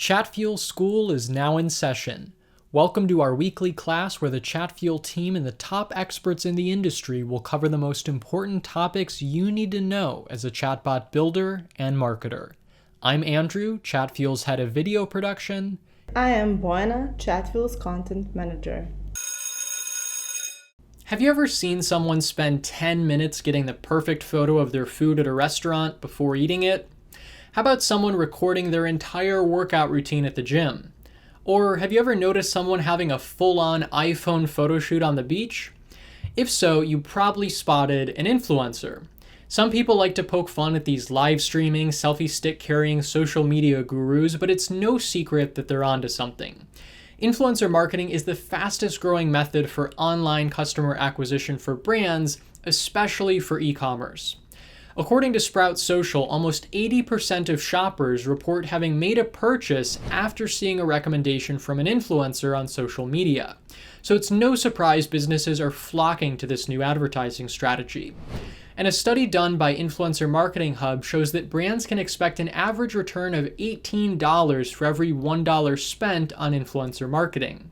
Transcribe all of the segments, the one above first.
Chatfuel School is now in session. Welcome to our weekly class where the Chatfuel team and the top experts in the industry will cover the most important topics you need to know as a chatbot builder and marketer. I'm Andrew, Chatfuel's head of video production. I am Bojana, Chatfuel's content manager. Have you ever seen someone spend 10 minutes getting the perfect photo of their food at a restaurant before eating it? How about someone recording their entire workout routine at the gym? Or have you ever noticed someone having a full-on iPhone photo shoot on the beach? If so, you probably spotted an influencer. Some people like to poke fun at these live streaming, selfie stick carrying social media gurus, but it's no secret that they're onto something. Influencer marketing is the fastest growing method for online customer acquisition for brands, especially for e-commerce. According to Sprout Social, almost 80% of shoppers report having made a purchase after seeing a recommendation from an influencer on social media. So it's no surprise businesses are flocking to this new advertising strategy. And a study done by Influencer Marketing Hub shows that brands can expect an average return of $18 for every $1 spent on influencer marketing.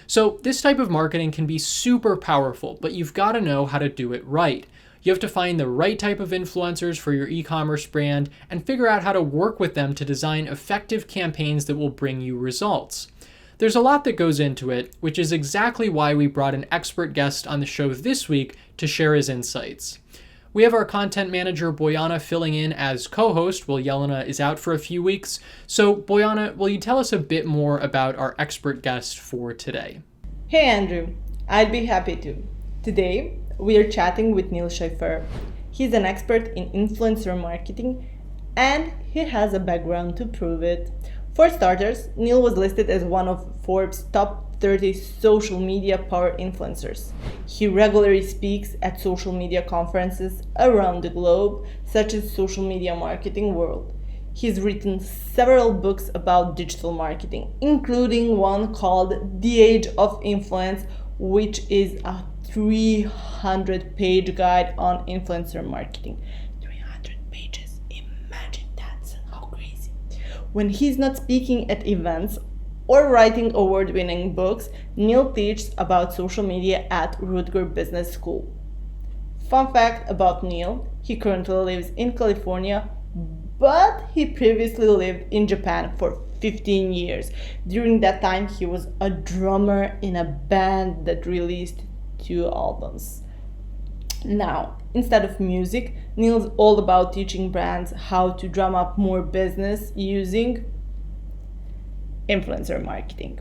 So this type of marketing can be super powerful, but you've got to know how to do it right. You have to find the right type of influencers for your e-commerce brand and figure out how to work with them to design effective campaigns that will bring you results. There's a lot that goes into it, which is exactly why we brought an expert guest on the show this week to share his insights. We have our content manager, Bojana, filling in as co-host while Jelena is out for a few weeks. So, Bojana, will you tell us a bit more about our expert guest for today? Hey Andrew, I'd be happy to. Today, we are chatting with Neil Schaeffer. He's an expert in influencer marketing and he has a background to prove it. For starters, Neil was listed as one of Forbes' top 30 social media power influencers. He regularly speaks at social media conferences around the globe, such as Social Media Marketing World. He's written several books about digital marketing, including one called The Age of Influence, which is a 300-page guide on influencer marketing. 300 pages. Imagine that. How crazy. When he's not speaking at events or writing award-winning books, Neil teaches about social media at Rutgers Business School. Fun fact about Neil, he currently lives in California, but he previously lived in Japan for 15 years. During that time, he was a drummer in a band that released 2 albums. Now, instead of music, Neil's all about teaching brands how to drum up more business using influencer marketing.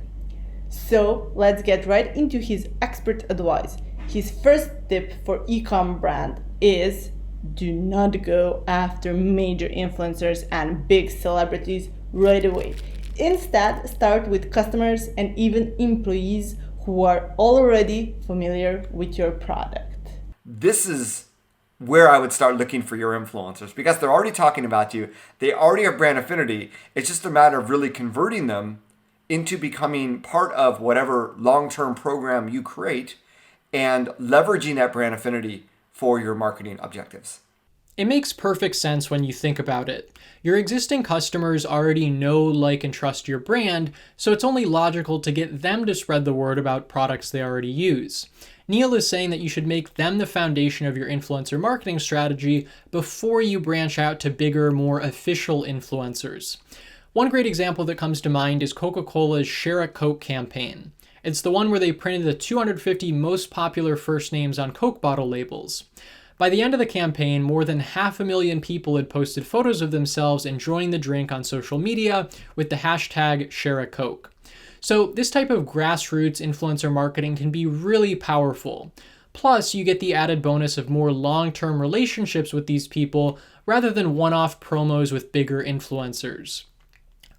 So let's get right into his expert advice. His first tip for e-com brand is do not go after major influencers and big celebrities right away. Instead, start with customers and even employees who are already familiar with your product. This is where I would start looking for your influencers because they're already talking about you. They already have brand affinity. It's just a matter of really converting them into becoming part of whatever long-term program you create and leveraging that brand affinity for your marketing objectives. It makes perfect sense when you think about it. Your existing customers already know, like, and trust your brand, so it's only logical to get them to spread the word about products they already use. Neil is saying that you should make them the foundation of your influencer marketing strategy before you branch out to bigger, more official influencers. One great example that comes to mind is Coca-Cola's Share a Coke campaign. It's the one where they printed the 250 most popular first names on Coke bottle labels. By the end of the campaign, more than 500,000 people had posted photos of themselves enjoying the drink on social media with the hashtag #ShareACoke. So this type of grassroots influencer marketing can be really powerful. Plus, you get the added bonus of more long-term relationships with these people rather than one-off promos with bigger influencers.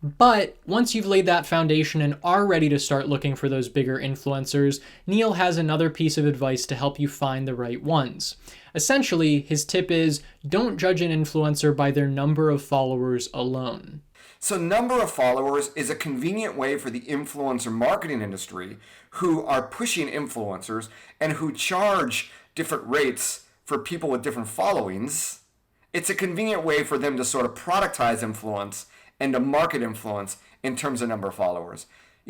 But once you've laid that foundation and are ready to start looking for those bigger influencers, Neil has another piece of advice to help you find the right ones. Essentially, his tip is don't judge an influencer by their number of followers alone. So number of followers is a convenient way for the influencer marketing industry who are pushing influencers and who charge different rates for people with different followings It's a convenient way for them to sort of productize influence and to market influence in terms of number of followers.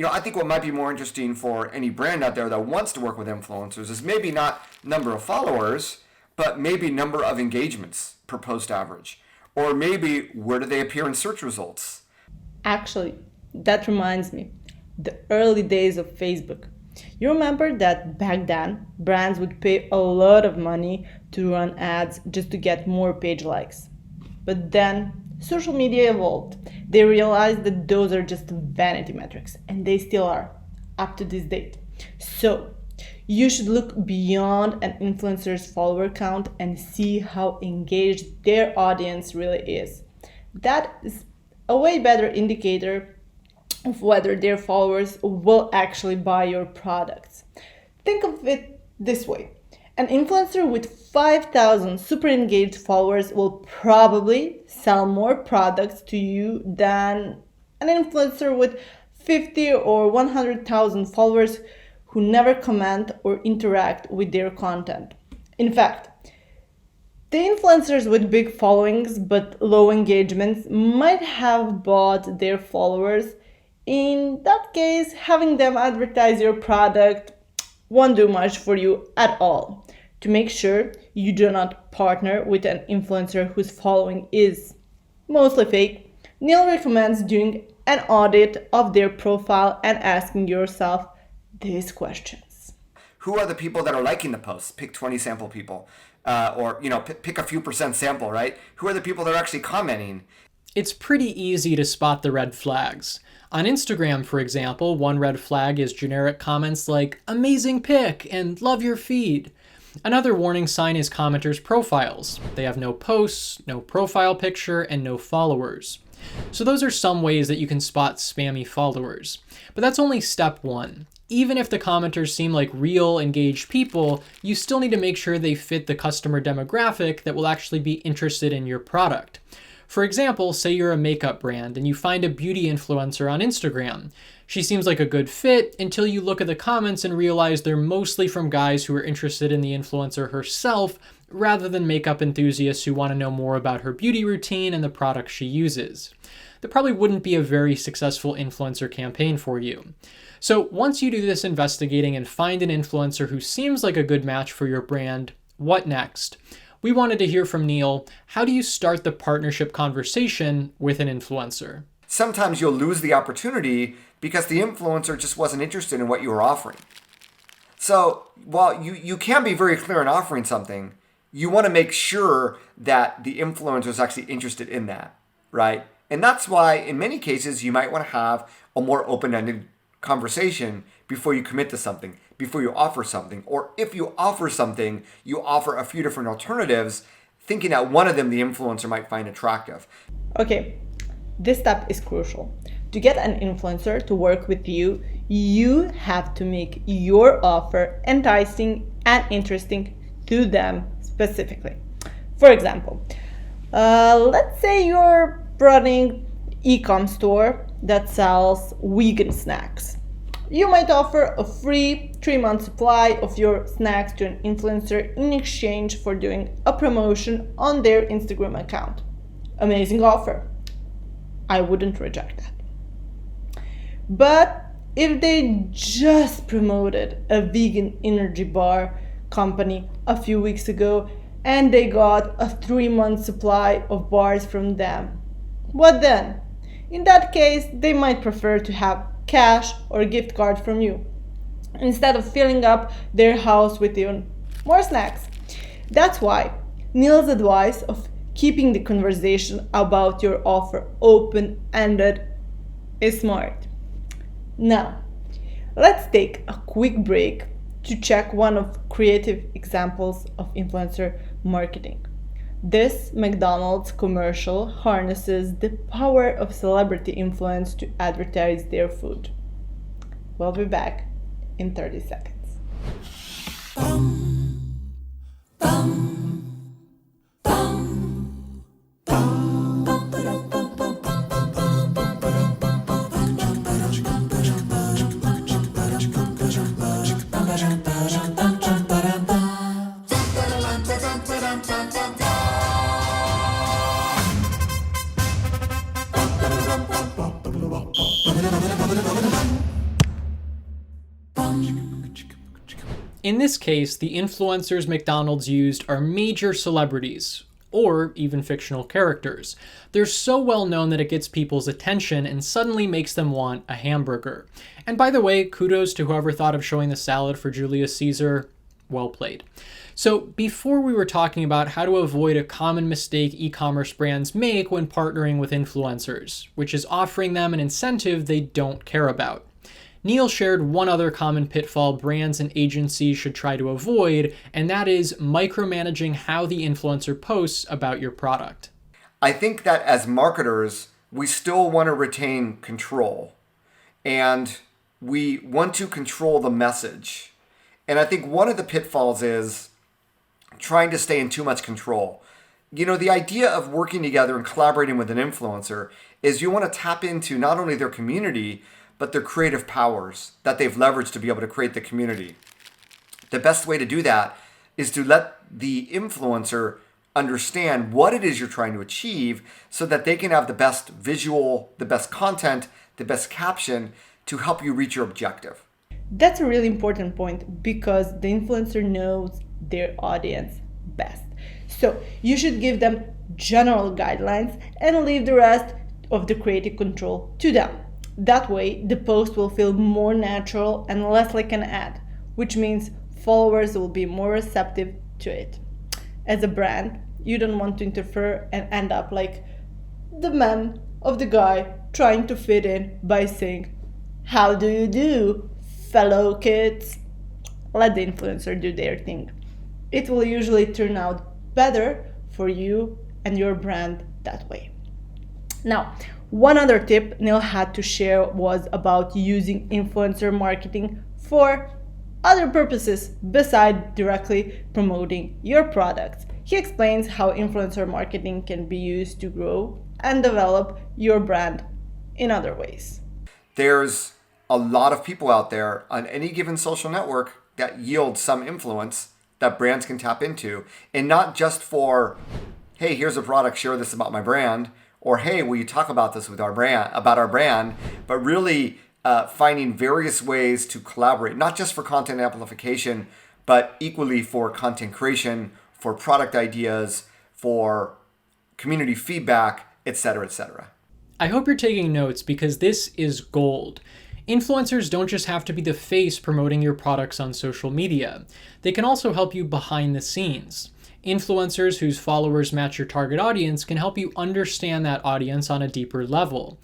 I think what might be more interesting for any brand out there that wants to work with influencers is maybe not number of followers, but maybe number of engagements per post average. Or maybe where do they appear in search results? Actually, that reminds me, the early days of Facebook. You remember that back then, brands would pay a lot of money to run ads just to get more page likes. But then, social media evolved. They realized that those are just vanity metrics, and they still are, up to this date. So, you should look beyond an influencer's follower count and see how engaged their audience really is. That is a way better indicator of whether their followers will actually buy your products. Think of it this way. An influencer with 5,000 super engaged followers will probably sell more products to you than an influencer with 50 or 100,000 followers who never comment or interact with their content. In fact, the influencers with big followings but low engagements might have bought their followers. In that case, having them advertise your product won't do much for you at all. To make sure you do not partner with an influencer whose following is mostly fake, Neil recommends doing an audit of their profile and asking yourself these questions. Who are the people that are liking the posts? Pick 20 sample people. Pick a few percent sample, right? Who are the people that are actually commenting? It's pretty easy to spot the red flags. On Instagram, for example, one red flag is generic comments like, amazing pic, and love your feed. Another warning sign is commenters' profiles. They have no posts, no profile picture, and no followers. So those are some ways that you can spot spammy followers. But that's only step one. Even if the commenters seem like real, engaged people, you still need to make sure they fit the customer demographic that will actually be interested in your product. For example, say you're a makeup brand and you find a beauty influencer on Instagram. She seems like a good fit until you look at the comments and realize they're mostly from guys who are interested in the influencer herself rather than makeup enthusiasts who want to know more about her beauty routine and the products she uses. That probably wouldn't be a very successful influencer campaign for you. So once you do this investigating and find an influencer who seems like a good match for your brand, what next? We wanted to hear from Neil. How do you start the partnership conversation with an influencer? Sometimes you'll lose the opportunity because the influencer just wasn't interested in what you were offering. So while you can be very clear in offering something, you want to make sure that the influencer is actually interested in that, right? And that's why in many cases you might want to have a more open-ended conversation before you commit to something, before you offer something. Or if you offer something, you offer a few different alternatives, thinking that one of them the influencer might find attractive. Okay, this step is crucial. To get an influencer to work with you, you have to make your offer enticing and interesting to them specifically. For example, let's say you're running e-com store that sells vegan snacks. You might offer a free 3-month supply of your snacks to an influencer in exchange for doing a promotion on their Instagram account. Amazing offer. I wouldn't reject that. But if they just promoted a vegan energy bar company a few weeks ago and they got a 3-month supply of bars from them, what then? In that case, they might prefer to have cash or gift card from you instead of filling up their house with even more snacks. That's why Neil's advice of keeping the conversation about your offer open-ended is smart. Now, let's take a quick break to check one of creative examples of influencer marketing. This McDonald's commercial harnesses the power of celebrity influence to advertise their food. We'll be back in 30 seconds. In this case, the influencers McDonald's used are major celebrities, or even fictional characters. They're so well known that it gets people's attention and suddenly makes them want a hamburger. And by the way, kudos to whoever thought of showing the salad for Julius Caesar. Well played. So before we were talking about how to avoid a common mistake e-commerce brands make when partnering with influencers, which is offering them an incentive they don't care about. Neil shared one other common pitfall brands and agencies should try to avoid, and that is micromanaging how the influencer posts about your product. I think that as marketers, we still want to retain control, and we want to control the message. And I think one of the pitfalls is trying to stay in too much control. You know, the idea of working together and collaborating with an influencer is you want to tap into not only their community, but their creative powers that they've leveraged to be able to create the community. The best way to do that is to let the influencer understand what it is you're trying to achieve so that they can have the best visual, the best content, the best caption to help you reach your objective. That's a really important point because the influencer knows their audience best. So you should give them general guidelines and leave the rest of the creative control to them. That way, the post will feel more natural and less like an ad, which means followers will be more receptive to it. As a brand, you don't want to interfere and end up like the meme of the guy trying to fit in by saying, "How do you do, fellow kids?" Let the influencer do their thing. It will usually turn out better for you and your brand that way. Now, one other tip Neil had to share was about using influencer marketing for other purposes besides directly promoting your products. He explains how influencer marketing can be used to grow and develop your brand in other ways. There's a lot of people out there on any given social network that yield some influence that brands can tap into, and not just for, hey, here's a product, share this about my brand, or hey, will you talk about this with our brand, but really finding various ways to collaborate, not just for content amplification, but equally for content creation, for product ideas, for community feedback, etc., etc. I hope you're taking notes because this is gold. Influencers don't just have to be the face promoting your products on social media. They can also help you behind the scenes. Influencers whose followers match your target audience can help you understand that audience on a deeper level.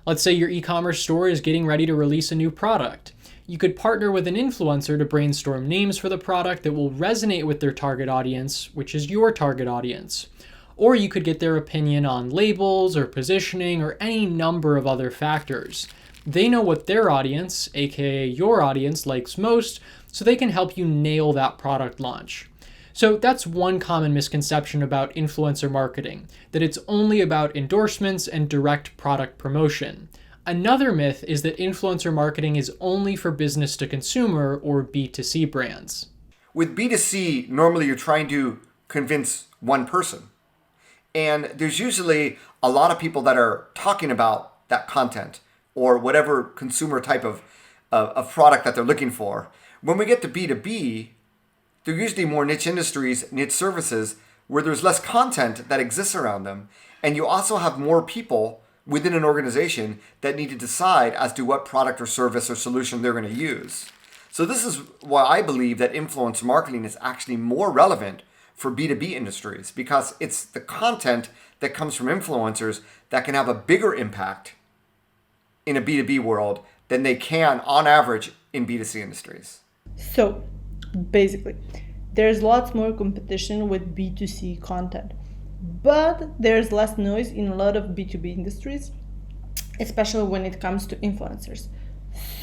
Let's say your e-commerce store is getting ready to release a new product. You could partner with an influencer to brainstorm names for the product that will resonate with their target audience, which is your target audience. Or you could get their opinion on labels or positioning or any number of other factors. They know what their audience, aka your audience, likes most, so they can help you nail that product launch. So that's one common misconception about influencer marketing, that it's only about endorsements and direct product promotion. Another myth is that influencer marketing is only for business to consumer or B2C brands. With B2C, normally you're trying to convince one person. And there's usually a lot of people that are talking about that content or whatever consumer type of product that they're looking for. When we get to B2B, they're usually more niche industries, niche services, where there's less content that exists around them. And you also have more people within an organization that need to decide as to what product or service or solution they're going to use. So this is why I believe that influencer marketing is actually more relevant for B2B industries, because it's the content that comes from influencers that can have a bigger impact in a B2B world than they can on average in B2C industries. So basically, there's lots more competition with B2C content, but there's less noise in a lot of B2B industries, especially when it comes to influencers.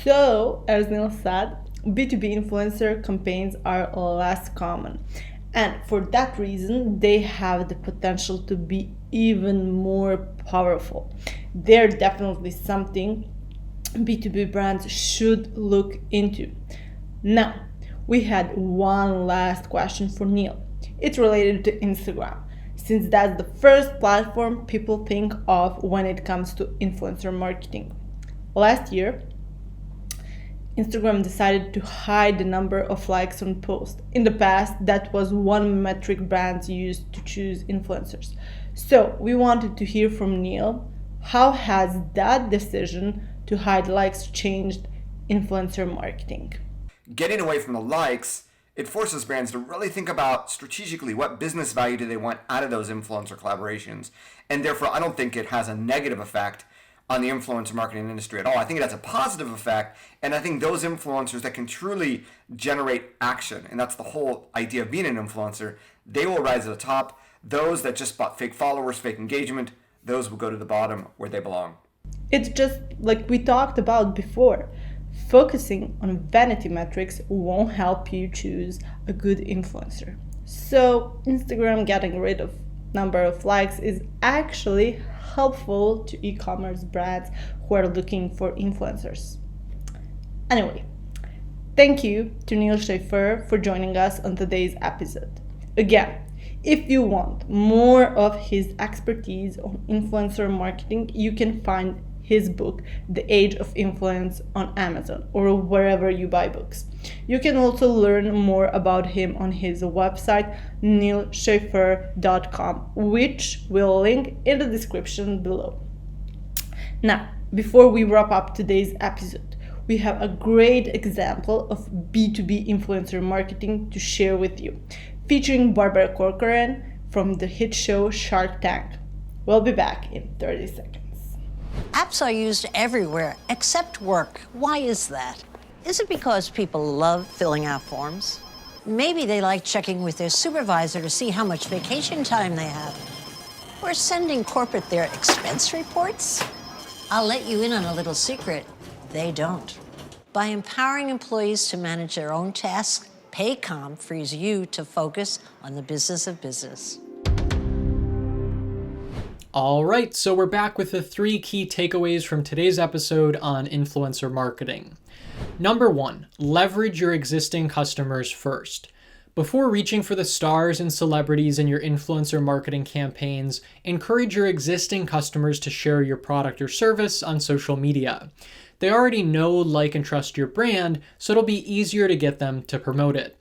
So, as Neil said, B2B influencer campaigns are less common. And for that reason, they have the potential to be even more powerful. They're definitely something B2B brands should look into. Now, we had one last question for Neil. It's related to Instagram, since that's the first platform people think of when it comes to influencer marketing. Last year, Instagram decided to hide the number of likes on posts. In the past, that was one metric brands used to choose influencers. So we wanted to hear from Neil. How has that decision to hide likes changed influencer marketing? Getting away from the likes, it forces brands to really think about strategically what business value do they want out of those influencer collaborations. And therefore, I don't think it has a negative effect on the influencer marketing industry at all. I think it has a positive effect, and I think those influencers that can truly generate action, and that's the whole idea of being an influencer, they will rise to the top. Those that just bought fake followers, fake engagement, those will go to the bottom where they belong. It's just like we talked about before. Focusing on vanity metrics won't help you choose a good influencer. So Instagram getting rid of number of likes is actually helpful to e-commerce brands who are looking for influencers. Anyway, thank you to Neil Schaeffer for joining us on today's episode. Again, if you want more of his expertise on influencer marketing, you can find his book, The Age of Influence, on Amazon or wherever you buy books. You can also learn more about him on his website, neilschaeffer.com, which we'll link in the description below. Now, before we wrap up today's episode, we have a great example of B2B influencer marketing to share with you, featuring Barbara Corcoran from the hit show Shark Tank. We'll be back in 30 seconds. Apps are used everywhere except work. Why is that? Is it because people love filling out forms? Maybe they like checking with their supervisor to see how much vacation time they have. Or sending corporate their expense reports? I'll let you in on a little secret. They don't. By empowering employees to manage their own tasks, Paycom frees you to focus on the business of business. All right, so we're back with the 3 key takeaways from today's episode on influencer marketing. Number 1, leverage your existing customers first. Before reaching for the stars and celebrities in your influencer marketing campaigns, encourage your existing customers to share your product or service on social media. They already know, like, and trust your brand, so it'll be easier to get them to promote it.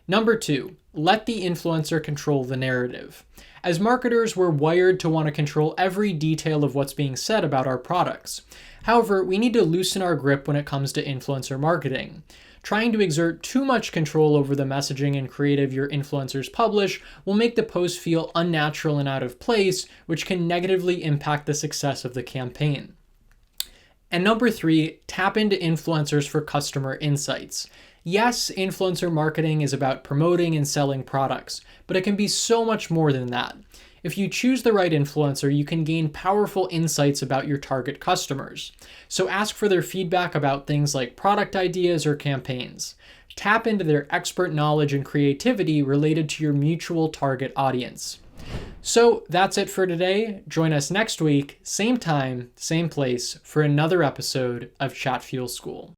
Number 2, let the influencer control the narrative. As marketers, we're wired to want to control every detail of what's being said about our products. However, we need to loosen our grip when it comes to influencer marketing. Trying to exert too much control over the messaging and creative your influencers publish will make the post feel unnatural and out of place, which can negatively impact the success of the campaign. And number 3, tap into influencers for customer insights. Yes, influencer marketing is about promoting and selling products, but it can be so much more than that. If you choose the right influencer, you can gain powerful insights about your target customers. So ask for their feedback about things like product ideas or campaigns. Tap into their expert knowledge and creativity related to your mutual target audience. So that's it for today. Join us next week, same time, same place, for another episode of Chatfuel School.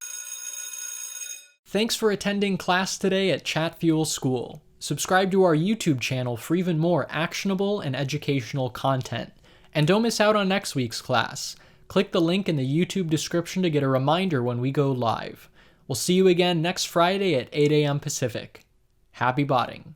Thanks for attending class today at Chatfuel School. Subscribe to our YouTube channel for even more actionable and educational content. And don't miss out on next week's class. Click the link in the YouTube description to get a reminder when we go live. We'll see you again next Friday at 8 a.m. Pacific. Happy botting.